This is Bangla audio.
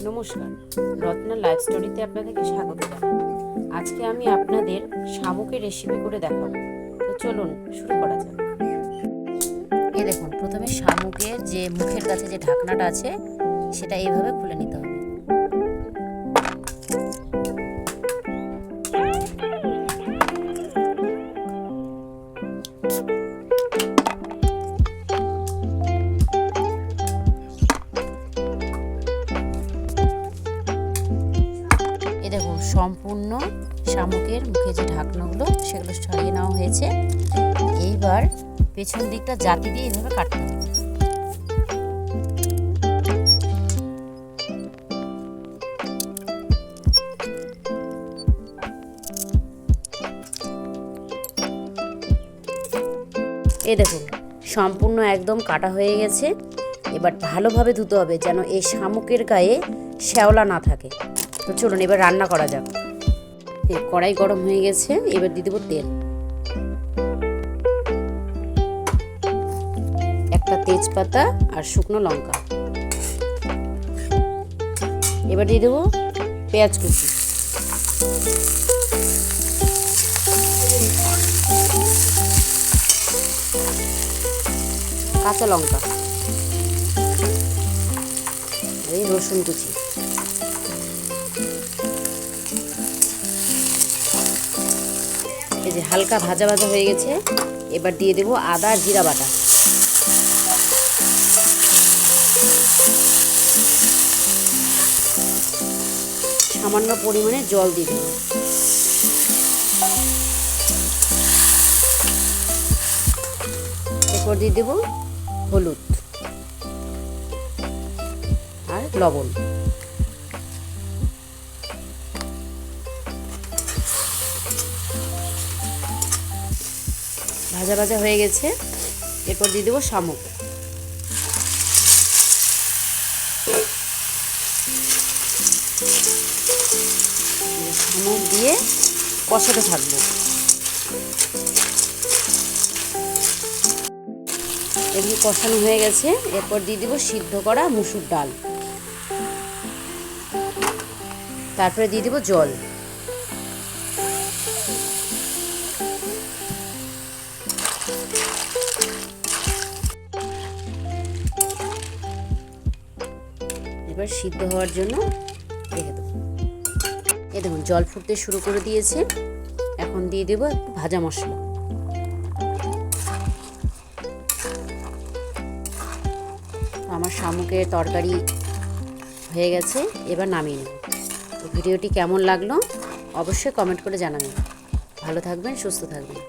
নমস্কার, রত্না লাইফ স্টোরিতে আপনাদেরকে স্বাগত জানাই। আজকে আমি আপনাদের শামুকের রেসিপি করে দেখাবো। তো চলুন শুরু করা যাক। এই দেখুন, প্রথমে শামুকের যে মুখের কাছে যে ঢাকনাটা আছে সেটা এইভাবে খুলে নিতে হবে। দেখুন, সম্পূর্ণ শামুকের মুখে যে ঢাকনাগুলো সেগুলো সরিয়ে নেওয়া হয়েছে। এইবার পেছন দিকটা জাতি দিয়ে এইভাবে কাটতে হবে। এই দেখুন, সম্পূর্ণ একদম কাটা হয়ে গেছে। এবার ভালোভাবে ধুতে হবে যেন এই শামুকের গায়ে শ্যাওলা না থাকে। তো চলুন এবার রান্না করা যাক। কড়াই গরম হয়ে গেছে, এবার দিয়ে দেবো তেল, একটা তেজপাতা আর শুকনো লঙ্কা। এবার দিয়ে দেবো পেঁয়াজ কুচি, কাঁচা লঙ্কা, এই রসুন কুচি। এই যে হালকা ভাজা ভাজা হয়ে গেছে, এবার দিয়ে দেবো আদা আর জিরা বাটা। সামান্য পরিমাণে জল দিয়ে দেবো। এরপর দিয়ে দেবো হলুদ আর লবণ। ভাজা ভাজা হয়ে গেছে, এরপর দিয়ে দেবো শামুক। শামুক দিয়ে কষাতে থাকবো। এগুলি কষানো হয়ে গেছে, এরপর দিয়ে দেবো সিদ্ধ করা মুসুর ডাল, তারপরে দিয়ে দেবো জল। এবার সিদ্ধ হওয়ার জন্য রেখে দেবো। এই দেখুন, জল ফুটতে শুরু করে দিয়েছে। এখন দিয়ে দেবো একটু ভাজা মশলা। আমার শামুকের তরকারি হয়ে গেছে, এবার নামিয়ে নেব। ভিডিওটি কেমন লাগলো অবশ্যই কমেন্ট করে জানাবেন। ভালো থাকবেন, সুস্থ থাকবেন।